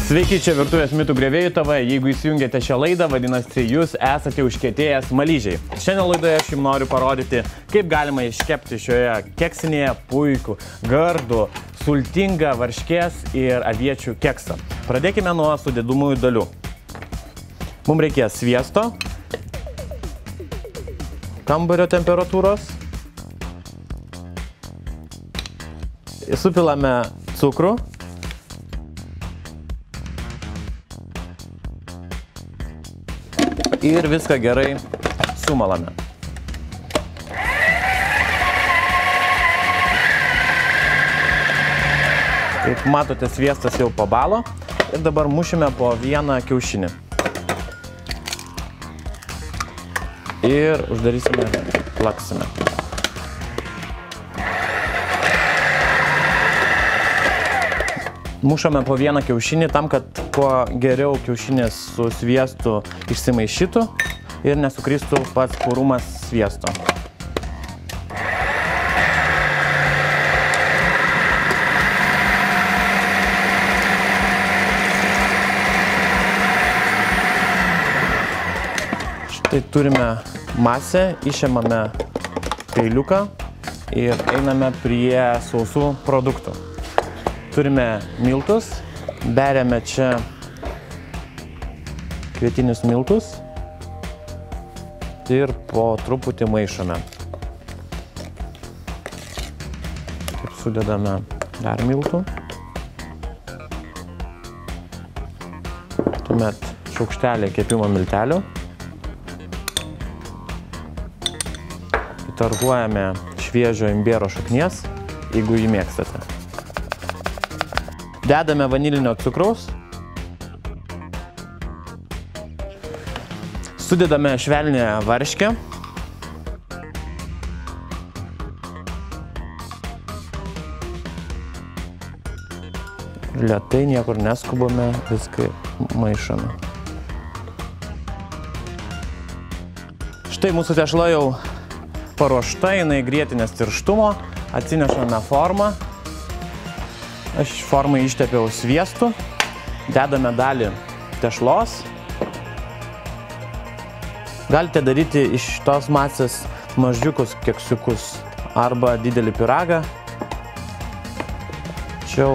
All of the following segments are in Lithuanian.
Sveiki, čia Virtuvės mitų griovėjų TV. Jeigu įsijungėte šią laidą, vadinasi, jūs esate užkietėjęs smaližiai. Šiandien laidoje aš jums noriu parodyti, kaip galima iškepti šioje keksinėje puikų, gardų, sultingą varškės ir aviečių keksą. Pradėkime nuo sudėdamųjų dalių. Mums reikės sviesto, kambario temperatūros, supilame cukrų, ir viską gerai sumalame. Kaip matote, sviestas jau pabalo ir dabar mušime po vieną kiaušinį. Ir uždarysime, plaksime. Mušame po vieną kiaušinį tam, kad kuo geriau kiaušinis su sviestu išsimaišytų ir nesukristų pats purumas sviesto. Štai turime masę, išėmame peiliuką ir einame prie sausų produktų. Turime miltus, beriame čia kvietinius miltus ir po truputį maišome. Taip sudedame dar miltų. Tuomet šaukštelį kepimo miltelių. Įtarkuojame šviežio imbiero šaknies, jeigu jį mėgstate. Dedame vanilinio cukraus. Sudedame švelnią varškę. Lėtai, niekur neskubame, viską maišome. Štai mūsų tešla jau paruošta, jinai grietinės tirštumo, atsinešame formą. Aš formai ištepiau sviestu, dedame dalį tešlos. Galite daryti iš tos masės mažiukus keksiukus arba didelį pyragą. Čia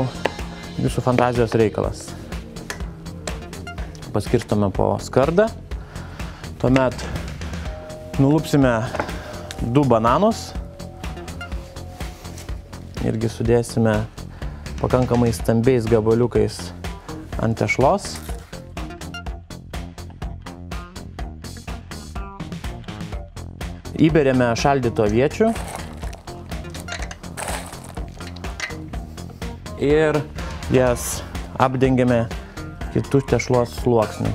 jūsų fantazijos reikalas. Paskirstome po skardą. Tuomet nulupsime 2 bananus. Irgi sudėsime pakankamai stambiais gabaliukais ant tešlos. Įberiame šaldytų aviečių ir jas apdengiame kitų tešlos sluoksnių.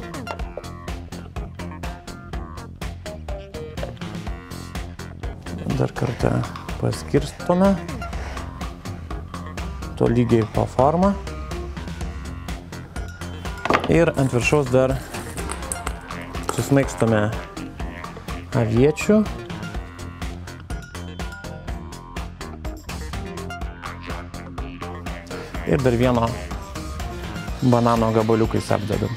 Dar kartą paskirstome. Tolygiai po formą. Ir ant viršaus dar susmaigstome aviečių. Ir dar vieno banano gabaliukais apdedam.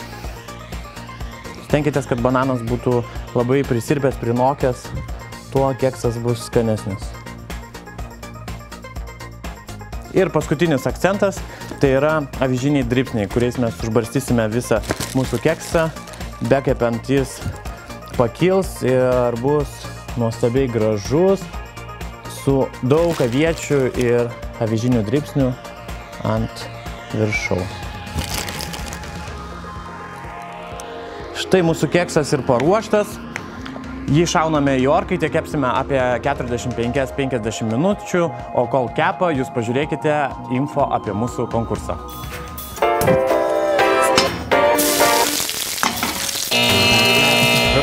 Stenkitės, kad bananas būtų labai prisirpęs, prinokęs, tuo keksas bus skanesnis. Ir paskutinis akcentas, tai yra avižiniai dribsniai, kuriais mes užbarstysime visą mūsų keksą. Bekepiant jis pakils ir bus nuostabiai gražus, su daug aviečių ir avižinių dribsnių ant viršaus. Štai mūsų keksas ir paruoštas. Jį šauname į orkaitę, kepsime apie 45-50 minučių, o kol kepa, jūs pažiūrėkite info apie mūsų konkursą.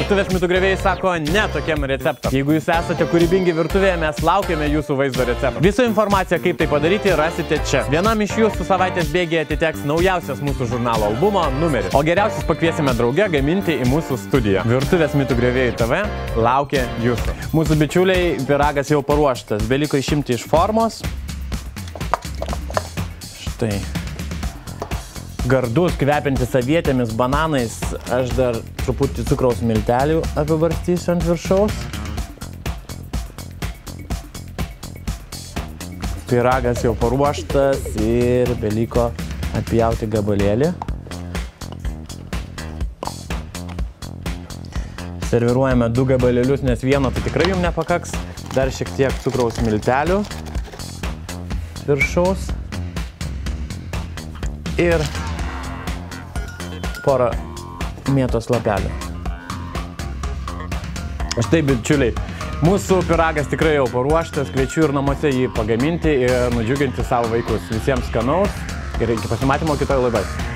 Virtuvės mitų griovėjai sako ne tokiam receptam. Jeigu jūs esate kūrybingi virtuvėje, mes laukiame jūsų vaizdo receptų. Visą informaciją, kaip tai padaryti, rasite čia. Vienam iš jūsų savaitės bėgyje atiteks naujausias mūsų žurnalo albumo numeris. O geriausius pakviesime drauge gaminti į mūsų studiją. Virtuvės mitų griovėjų TV laukia jūsų. Mūsų bičiuliai, pyragas jau paruoštas. Beliko išimti iš formos. Štai. gardus, kvepiantis avietėmis, bananais. Aš dar truputį cukraus miltelių apibarstysiu ant viršaus. Pyragas jau paruoštas ir beliko atpjauti gabalėlį. Serviruojame 2 gabalėlius, nes vieno tai tikrai jums nepakaks. Dar šiek tiek cukraus miltelių viršaus. Ir porą mėtos lapelių. Štai, bičiuliai, mūsų pyragas tikrai jau paruoštas. Kviečiu ir namuose jį pagaminti ir nudžiuginti savo vaikus. Visiems skanaus ir iki pasimatymo kitoje laidoje.